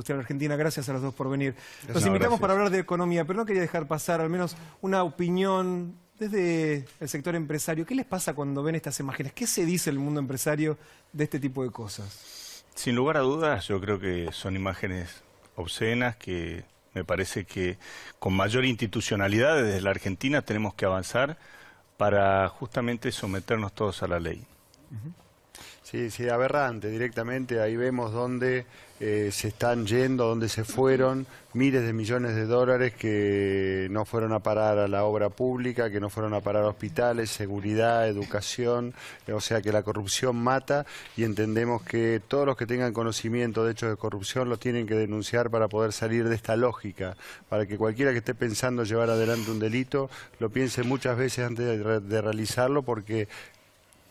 Industrial Argentina. Gracias a los dos por venir. Los No, invitamos gracias. para hablar de economía, pero no quería dejar pasar al menos una opinión desde el sector empresario. ¿Qué les pasa cuando ven estas imágenes? ¿Qué se dice el mundo empresario de este tipo de cosas? Sin lugar a dudas, yo creo que son imágenes obscenas que me parece que con mayor institucionalidad desde la Argentina tenemos que avanzar para justamente someternos todos a la ley. Sí, sí, aberrante directamente. Ahí vemos dónde se están yendo, dónde se fueron miles de millones de dólares que no fueron a parar a la obra pública, que no fueron a parar a hospitales, seguridad, educación. O sea que la corrupción mata y entendemos que todos los que tengan conocimiento de hechos de corrupción los tienen que denunciar para poder salir de esta lógica, para que cualquiera que esté pensando llevar adelante un delito lo piense muchas veces antes de realizarlo, porque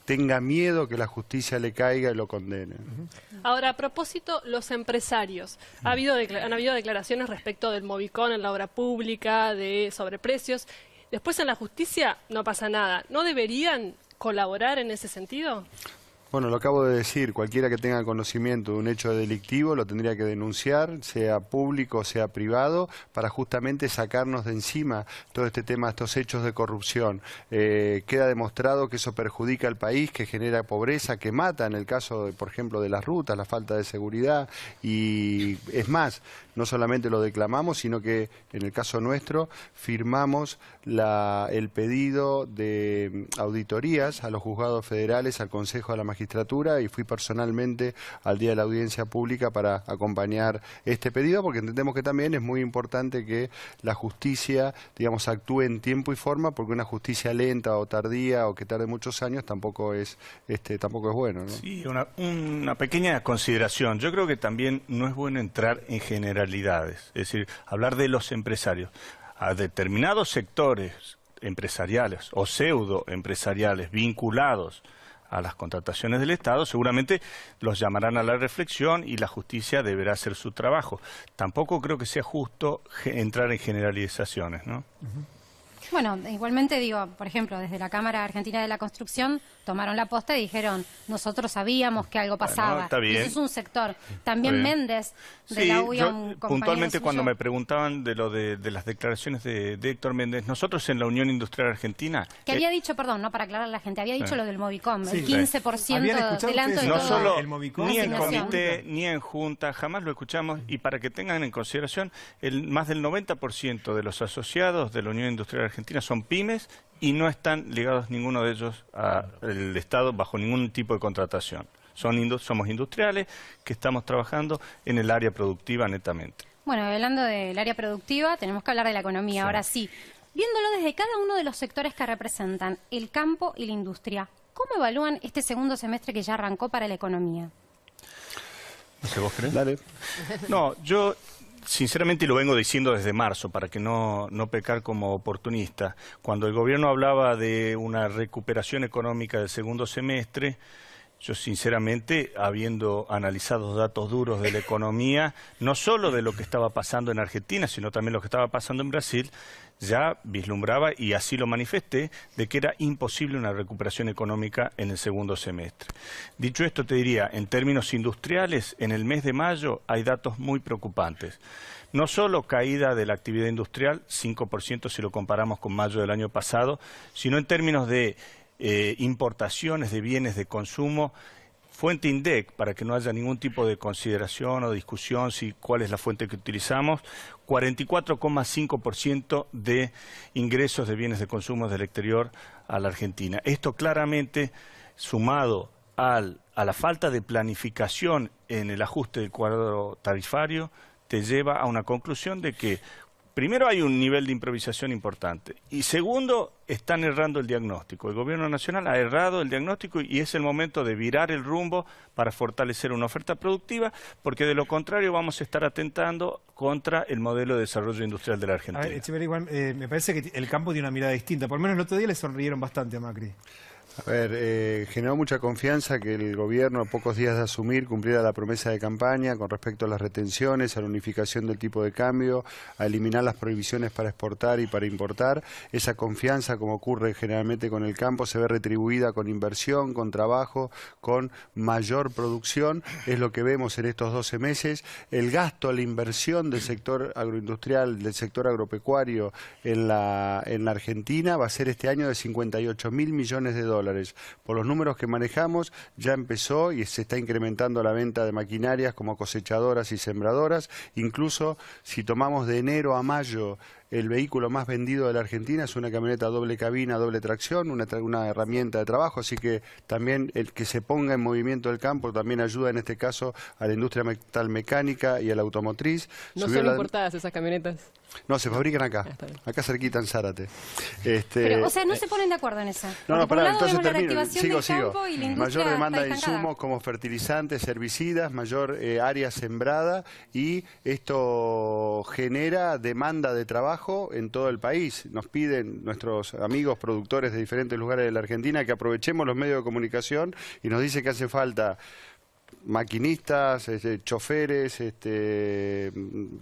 tenga miedo que la justicia le caiga y lo condene. Ahora, a propósito, los empresarios. Han habido declaraciones respecto del Movicon en la obra pública, de sobreprecios. Después en la justicia no pasa nada. ¿No deberían colaborar en ese sentido? Bueno, lo acabo de decir, cualquiera que tenga conocimiento de un hecho delictivo lo tendría que denunciar, sea público o sea privado, para justamente sacarnos de encima todo este tema, estos hechos de corrupción. Queda demostrado que eso perjudica al país, que genera pobreza, que mata en el caso, por ejemplo, de las rutas, la falta de seguridad, y es más, no solamente lo declamamos, sino que en el caso nuestro firmamos el pedido de auditorías a los juzgados federales, al Consejo de la Magistratura, y fui personalmente al día de la audiencia pública para acompañar este pedido, porque entendemos que también es muy importante que la justicia, digamos, actúe en tiempo y forma, porque una justicia lenta o tardía o que tarde muchos años tampoco es bueno, ¿no? Sí, una pequeña consideración. Yo creo que también no es bueno entrar en generalidades, es decir, hablar de los empresarios. A determinados sectores empresariales o pseudo empresariales vinculados a las contrataciones del Estado, seguramente los llamarán a la reflexión y la justicia deberá hacer su trabajo. Tampoco creo que sea justo entrar en generalizaciones, ¿no? Bueno, igualmente digo, por ejemplo, desde la Cámara Argentina de la Construcción tomaron la posta y dijeron, nosotros sabíamos que algo pasaba. Bueno, está bien. Eso es un sector. También Méndez, de la UIA, un compañero puntualmente suyo. cuando me preguntaban de lo de las declaraciones de Héctor Méndez, nosotros en la Unión Industrial Argentina... Que había dicho, perdón, no para aclarar a la gente, había dicho lo del Movicom, Sí, el 15% adelanto de no todo. solo el Movicom, ni en asignación. comité ni en junta, jamás lo escuchamos, y para que tengan en consideración, más del 90% de los asociados de la Unión Industrial Argentina son pymes y no están ligados ninguno de ellos al Estado bajo ningún tipo de contratación. Somos industriales que estamos trabajando en el área productiva netamente. Bueno, hablando del área productiva, tenemos que hablar de la economía. Sí. Ahora sí, viéndolo desde cada uno de los sectores que representan, el campo y la industria, ¿cómo evalúan este segundo semestre que ya arrancó para la economía? No sé, ¿vos crees? Dale. No, yo sinceramente lo vengo diciendo desde marzo, para que no pecar como oportunista. Cuando el gobierno hablaba de una recuperación económica del segundo semestre, yo sinceramente, habiendo analizado datos duros de la economía, no solo de lo que estaba pasando en Argentina, sino también lo que estaba pasando en Brasil, ya vislumbraba, y así lo manifesté, de que era imposible una recuperación económica en el segundo semestre. Dicho esto, te diría, en términos industriales, en el mes de mayo hay datos muy preocupantes. No solo caída de la actividad industrial, 5% si lo comparamos con mayo del año pasado, sino en términos de importaciones de bienes de consumo, fuente INDEC, para que no haya ningún tipo de consideración o discusión cuál es la fuente que utilizamos, 44,5% de ingresos de bienes de consumo del exterior a la Argentina. Esto claramente, sumado a la falta de planificación en el ajuste del cuadro tarifario, te lleva a una conclusión de que primero hay un nivel de improvisación importante y segundo, están errando el diagnóstico. El gobierno nacional ha errado el diagnóstico y es el momento de virar el rumbo para fortalecer una oferta productiva, porque de lo contrario vamos a estar atentando contra el modelo de desarrollo industrial de la Argentina. Echeverría, igual, me parece que el campo tiene una mirada distinta. Por lo menos el otro día le sonrieron bastante a Macri. A ver, generó mucha confianza que el gobierno, a pocos días de asumir, cumpliera la promesa de campaña con respecto a las retenciones, a la unificación del tipo de cambio, a eliminar las prohibiciones para exportar y para importar. Esa confianza, como ocurre generalmente con el campo, se ve retribuida con inversión, con trabajo, con mayor producción. Es lo que vemos en estos 12 meses. El gasto, la inversión del sector agroindustrial, del sector agropecuario en la Argentina va a ser este año de 58.000 millones de dólares. Por los números que manejamos, ya empezó y se está incrementando la venta de maquinarias como cosechadoras y sembradoras. Incluso si tomamos de enero a mayo, el vehículo más vendido de la Argentina es una camioneta doble cabina, doble tracción, una herramienta de trabajo, así que también el que se ponga en movimiento el campo también ayuda en este caso a la industria metalmecánica y a la automotriz. ¿No son importadas esas camionetas? No, se fabrican acá, acá cerquita en Zárate. Pero, o sea, no se ponen de acuerdo en eso. No, por un lado entonces vemos la termino, reactivación del campo y la industria mayor demanda de está estancada. insumos como fertilizantes, herbicidas, mayor área sembrada, y esto genera demanda de trabajo en todo el país. Nos piden nuestros amigos productores de diferentes lugares de la Argentina que aprovechemos los medios de comunicación y nos dice que hace falta maquinistas, choferes,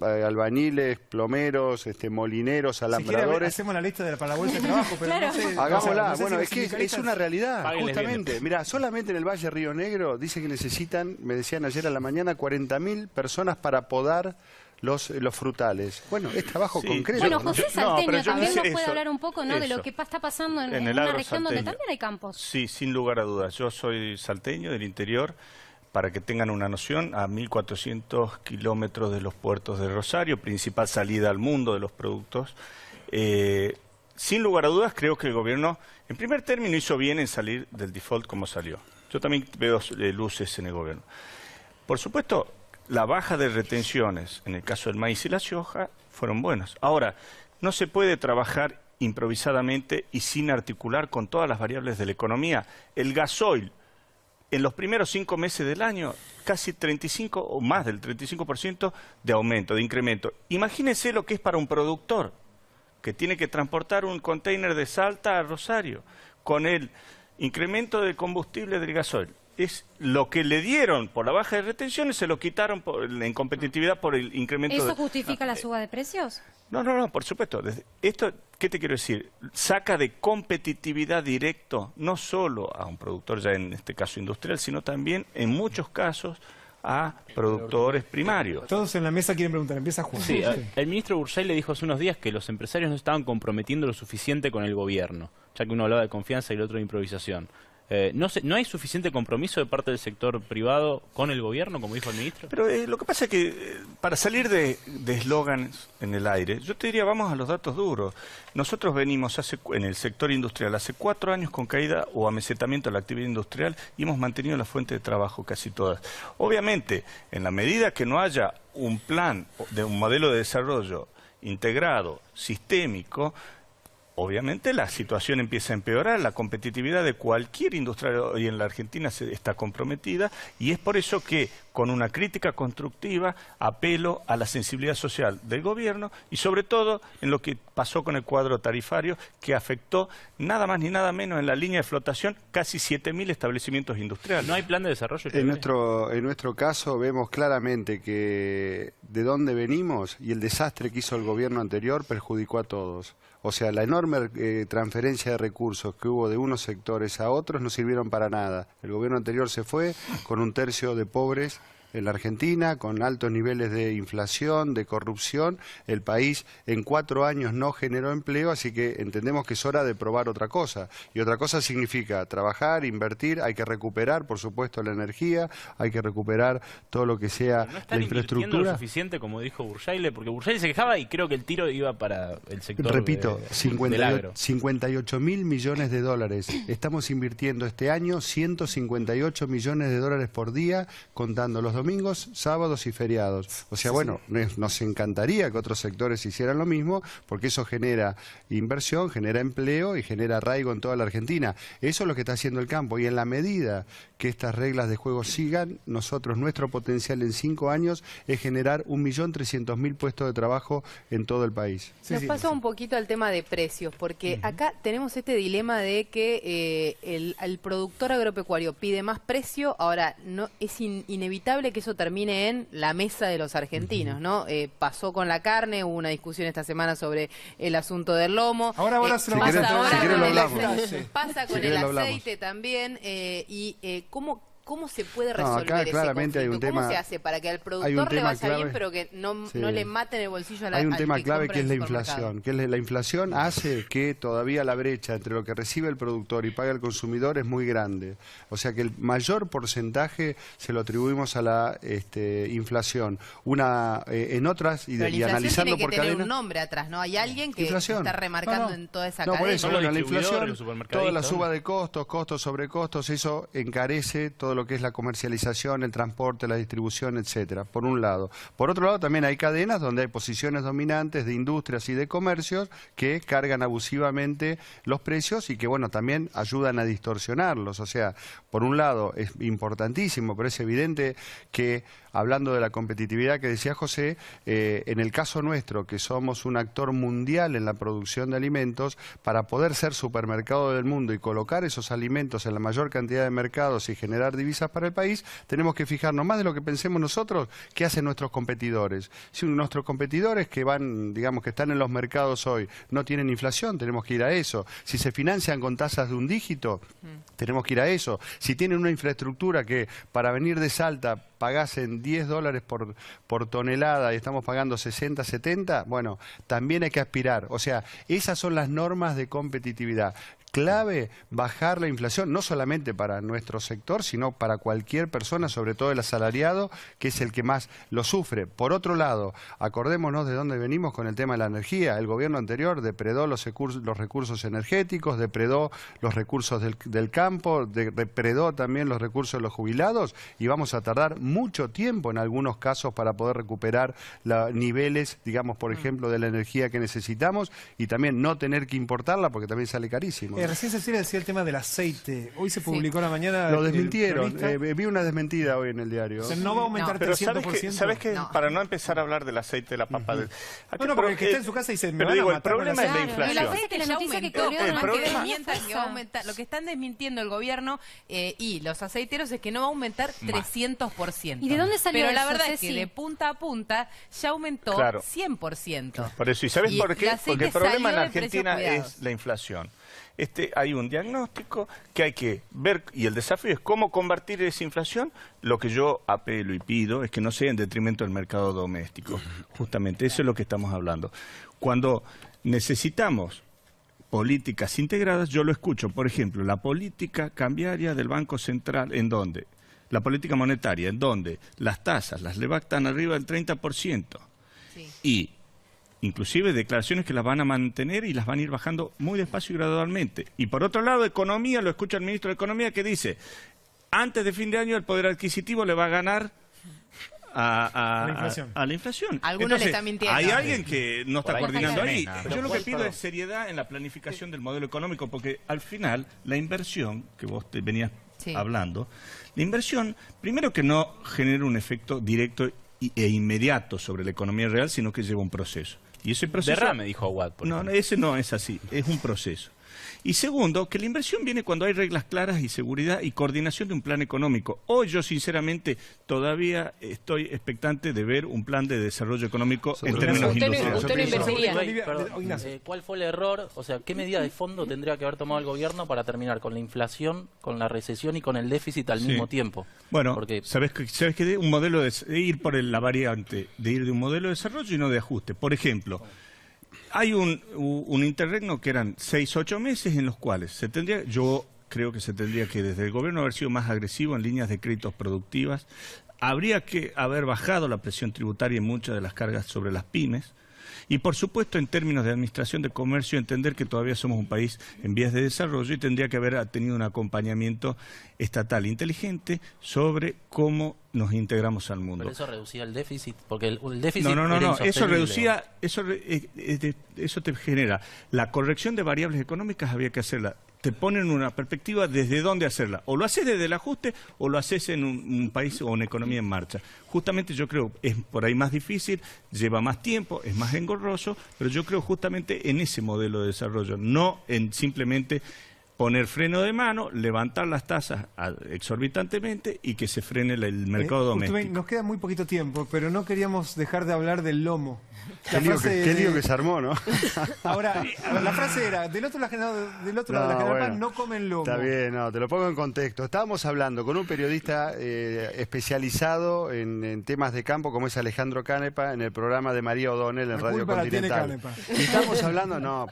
albañiles, plomeros, molineros, alambradores. Si hacemos la lista para la bolsa de trabajo, pero Claro. no sé. Hagámosla. No sé Bueno, si es que los es una realidad, Páguenles justamente. Mira, solamente en el Valle Río Negro dice que necesitan, me decían ayer a la mañana, 40.000 personas para podar los frutales. Bueno, es trabajo Sí. concreto. Bueno, ¿no? José No, pero Salteño yo también no nos sé puede eso, hablar un poco, ¿no?, de lo eso. que está pasando en En el una agro región donde salteño. también hay campos. Sí, sin lugar a dudas. Yo soy salteño del interior. Para que tengan una noción, a 1.400 kilómetros de los puertos de Rosario, principal salida al mundo de los productos. Sin lugar a dudas, creo que el gobierno, en primer término, hizo bien en salir del default como salió. Yo también veo luces en el gobierno. Por supuesto, la baja de retenciones, en el caso del maíz y la soja, fueron buenas. Ahora, no se puede trabajar improvisadamente y sin articular con todas las variables de la economía. El gasoil, en los primeros 5 meses del año, casi 35 o más del 35% de aumento, de incremento. Imagínense lo que es para un productor que tiene que transportar un container de Salta a Rosario con el incremento del combustible del gasoil. Es lo que le dieron por la baja de retenciones, se lo quitaron en competitividad por el incremento. ¿Eso justifica la suba de precios? No, por supuesto. Esto, ¿qué te quiero decir? Saca de competitividad directo, no solo a un productor, ya en este caso industrial, sino también, en muchos casos, a productores primarios. Todos en la mesa quieren preguntar. Empieza Juan. Sí, el ministro Bursail le dijo hace unos días que los empresarios no estaban comprometiendo lo suficiente con el gobierno, ya que uno hablaba de confianza y el otro de improvisación. ¿No hay suficiente compromiso de parte del sector privado con el gobierno, como dijo el ministro? Pero lo que pasa es que para salir de eslóganes en el aire, yo te diría, vamos a los datos duros. Nosotros venimos en el sector industrial hace 4 años con caída o amesetamiento de la actividad industrial y hemos mantenido la fuente de trabajo casi todas. Obviamente, en la medida que no haya un plan de un modelo de desarrollo integrado, sistémico, obviamente la situación empieza a empeorar, la competitividad de cualquier industria hoy en la Argentina está comprometida y es por eso que con una crítica constructiva apelo a la sensibilidad social del gobierno y sobre todo en lo que pasó con el cuadro tarifario que afectó nada más ni nada menos en la línea de flotación casi 7.000 establecimientos industriales. ¿No hay plan de desarrollo? En nuestro caso vemos claramente que de dónde venimos y el desastre que hizo el gobierno anterior perjudicó a todos. O sea, la enorme transferencia de recursos que hubo de unos sectores a otros no sirvieron para nada. El gobierno anterior se fue con 1/3 de pobres en la Argentina, con altos niveles de inflación, de corrupción. El país en 4 años no generó empleo, así que entendemos que es hora de probar otra cosa. Y otra cosa significa trabajar, invertir, hay que recuperar, por supuesto, la energía, hay que recuperar todo lo que sea ¿No la están invirtiendo lo infraestructura. suficiente, como dijo Bursaile? Porque Bursaile se quejaba y creo que el tiro iba para el sector Repito, del agro. 58.000 millones de dólares. Estamos invirtiendo este año 158 millones de dólares por día, contando los domingos, sábados y feriados. O sea, bueno, nos encantaría que otros sectores hicieran lo mismo, porque eso genera inversión, genera empleo y genera arraigo en toda la Argentina. Eso es lo que está haciendo el campo, y en la medida que estas reglas de juego sigan, nuestro potencial en 5 años es generar 1.300.000 puestos de trabajo en todo el país. Nos pasa un poquito al tema de precios, porque acá tenemos este dilema de que el productor agropecuario pide más precio. Ahora, no es inevitable que eso termine en la mesa de los argentinos, ¿no? Pasó con la carne, hubo una discusión esta semana sobre el asunto del lomo. Ahora se lo vamos a pasa con el aceite también, ¿Cómo se puede resolver acá ese claramente conflicto? hay un ¿Cómo tema, se hace para que al productor le vaya clave, bien, pero que no le maten el bolsillo a la Hay un tema que clave compra que es en la el supermercado? inflación. La inflación hace que todavía la brecha entre lo que recibe el productor y paga el consumidor es muy grande. O sea que el mayor porcentaje se lo atribuimos a la inflación. En otras, y analizando por cadena... tiene que tener un nombre atrás, ¿no? Hay alguien que está remarcando en toda esa cadena. Por eso, la inflación, los toda la suba de costos sobre costos, eso encarece todo lo que es la comercialización, el transporte, la distribución, etcétera, por un lado. Por otro lado, también hay cadenas donde hay posiciones dominantes de industrias y de comercios que cargan abusivamente los precios y que, bueno, también ayudan a distorsionarlos. O sea, por un lado es importantísimo, pero es evidente que, hablando de la competitividad que decía José, en el caso nuestro, que somos un actor mundial en la producción de alimentos, para poder ser supermercado del mundo y colocar esos alimentos en la mayor cantidad de mercados y generar divisas para el país, tenemos que fijarnos más de lo que pensemos nosotros, qué hacen nuestros competidores. Si nuestros competidores que que están en los mercados hoy, no tienen inflación, tenemos que ir a eso. Si se financian con tasas de un dígito, tenemos que ir a eso. Si tienen una infraestructura que para venir de Salta pagasen $10 por tonelada y estamos pagando 60, 70, bueno, también hay que aspirar. O sea, esas son las normas de competitividad. Clave bajar la inflación, no solamente para nuestro sector, sino para cualquier persona, sobre todo el asalariado, que es el que más lo sufre. Por otro lado, acordémonos de dónde venimos con el tema de la energía. El gobierno anterior depredó los recursos energéticos, depredó los recursos del campo, depredó también los recursos de los jubilados, y vamos a tardar mucho tiempo en algunos casos para poder recuperar niveles, por ejemplo, de la energía que necesitamos, y también no tener que importarla porque también sale carísimo. Recién Cecilia decía el tema del aceite. Hoy se publicó en la mañana... Lo desmintieron. Vi una desmentida hoy en el diario. O sea, no va a aumentar 300%. ¿Sabes qué? No. Para no empezar a hablar del aceite de la papa... No, porque el que está en su casa dice... Pero digo, el problema es la inflación. El aceite ya aumentó. Lo que están desmintiendo el gobierno y los aceiteros es que no va a aumentar 300%. ¿Y de dónde salió Pero la eso, verdad Ceci? es que de punta a punta ya aumentó 100%. Por eso, ¿y sabes por qué? Porque el problema en Argentina es es la inflación. Hay un diagnóstico que hay que ver, y el desafío es cómo convertir esa inflación. Lo que yo apelo y pido es que no sea en detrimento del mercado doméstico. Justamente, eso es lo que estamos hablando. Cuando necesitamos políticas integradas, yo lo escucho. Por ejemplo, la política cambiaria del Banco Central, ¿en dónde? La política monetaria, ¿en dónde? Las tasas, las LEVAC están arriba del 30%. Sí. Y inclusive declaraciones que las van a mantener y las van a ir bajando muy despacio y gradualmente. Y por otro lado, economía, lo escucha el ministro de Economía que dice, antes de fin de año el poder adquisitivo le va a ganar a la inflación. Algunos le están mintiendo. Hay alguien que no está coordinando ahí. Yo Yo lo que pido es seriedad en la planificación del modelo económico, porque al final la inversión, que vos te venías hablando, la inversión, primero que no genera un efecto directo e inmediato sobre la economía real, sino que lleva un proceso. Y ese proceso... Derrame, dijo Aguad. No, ese no es así, es un proceso. Y segundo, que la inversión viene cuando hay reglas claras y seguridad y coordinación de un plan económico. Hoy yo sinceramente todavía estoy expectante de ver un plan de desarrollo económico en términos industriales. ¿Usted no invertiría? ¿Cuál fue el error? O sea, ¿qué medida de fondo tendría que haber tomado el gobierno para terminar con la inflación, con la recesión y con el déficit al mismo tiempo? Bueno, porque... ¿sabes qué? Un modelo de ir por la variante de ir de un modelo de desarrollo y no de ajuste. Por ejemplo, hay un interregno que eran 6, 8 meses en los cuales yo creo que se tendría que desde el gobierno haber sido más agresivo en líneas de créditos productivas. Habría que haber bajado la presión tributaria en muchas de las cargas sobre las pymes. Y por supuesto, en términos de administración de comercio, entender que todavía somos un país en vías de desarrollo y tendría que haber tenido un acompañamiento estatal inteligente sobre cómo nos integramos al mundo. Pero eso reducía el déficit, porque el déficit No, era eso insostenible. reducía, eso te genera. La corrección de variables económicas había que hacerla. Te ponen una perspectiva desde dónde hacerla. O lo haces desde el ajuste o lo haces en un país o una economía en marcha. Justamente yo creo es por ahí más difícil, lleva más tiempo, es más engorroso, pero yo creo justamente en ese modelo de desarrollo, no en simplemente poner freno de mano, levantar las tasas exorbitantemente y que se frene el mercado doméstico. Nos queda muy poquito tiempo, pero no queríamos dejar de hablar del lomo. Qué lío que se armó, ¿no? Ahora, la frase era, del otro lado de la General Paz no comen lomo. Está bien, te lo pongo en contexto. Estábamos hablando con un periodista especializado en temas de campo, como es Alejandro Canepa, en el programa de María O'Donnell en Radio Continental. Y estamos hablando, no,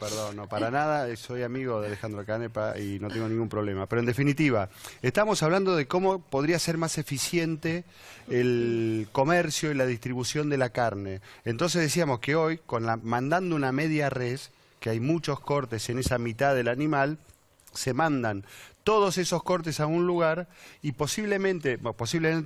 para nada, soy amigo de Alejandro Canepa y no tengo ningún problema. Pero en definitiva, estamos hablando de cómo podría ser más eficiente el comercio y la distribución de la carne. Entonces decíamos que hoy, mandando una media res, que hay muchos cortes en esa mitad del animal, se mandan todos esos cortes a un lugar y posiblemente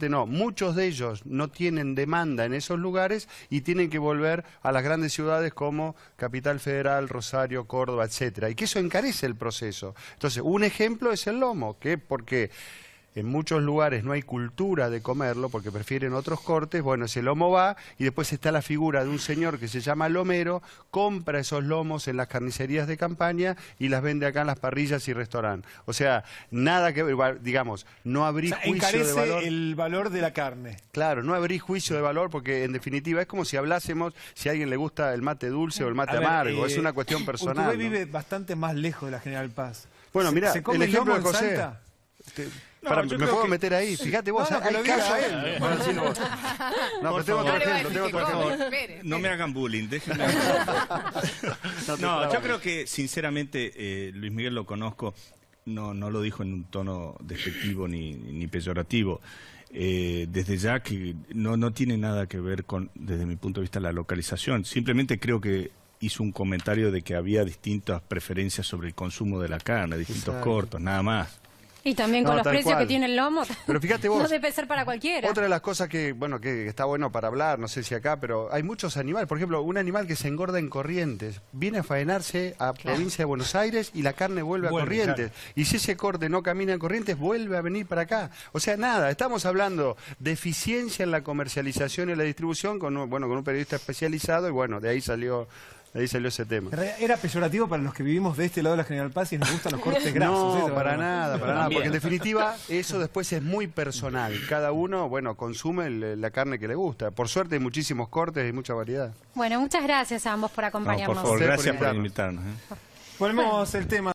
no, muchos de ellos no tienen demanda en esos lugares y tienen que volver a las grandes ciudades como Capital Federal, Rosario, Córdoba, etcétera, y que eso encarece el proceso. Entonces, un ejemplo es el lomo, que porque en muchos lugares no hay cultura de comerlo porque prefieren otros cortes, bueno, ese lomo va y después está la figura de un señor que se llama lomero, compra esos lomos en las carnicerías de campaña y las vende acá en las parrillas y restaurantes. O sea, nada que ver, digamos, no abrí juicio de valor. El valor de la carne. Claro, no abrí juicio de valor porque en definitiva es como si hablásemos si a alguien le gusta el mate dulce o el mate amargo, es una cuestión personal. Urtubey vive bastante más lejos de la General Paz. Bueno, mira, el ejemplo de lomo en José. Salta? ¿Me puedo meter ahí? Fíjate vos, hay caso a él. Bueno, sí, vos. No, pero tengo otro ejemplo. No me hagan bullying, déjenme. No, yo creo que, sinceramente, Luis Miguel lo conozco, no lo dijo en un tono despectivo ni peyorativo. Desde ya que no tiene nada que ver con, desde mi punto de vista, la localización. Simplemente creo que hizo un comentario de que había distintas preferencias sobre el consumo de la carne, distintos cortos, nada más. Y también con los precios que tiene el lomo, pero fíjate vos, no debe ser para cualquiera. Otra de las cosas que está bueno para hablar, no sé si acá, pero hay muchos animales. Por ejemplo, un animal que se engorda en Corrientes, viene a faenarse a provincia de Buenos Aires y la carne vuelve a Corrientes. Claro. Y si ese corte no camina en Corrientes, vuelve a venir para acá. O sea, nada, estamos hablando de eficiencia en la comercialización y la distribución con un periodista especializado y bueno, de ahí salió ese tema. Era peyorativo para los que vivimos de este lado de la General Paz y nos gustan los cortes grasos. No, para nada, porque en definitiva eso después es muy personal. Cada uno, consume la carne que le gusta. Por suerte hay muchísimos cortes y mucha variedad. Bueno, muchas gracias a ambos por acompañarnos. Por favor, gracias por invitarnos. Ponemos el tema.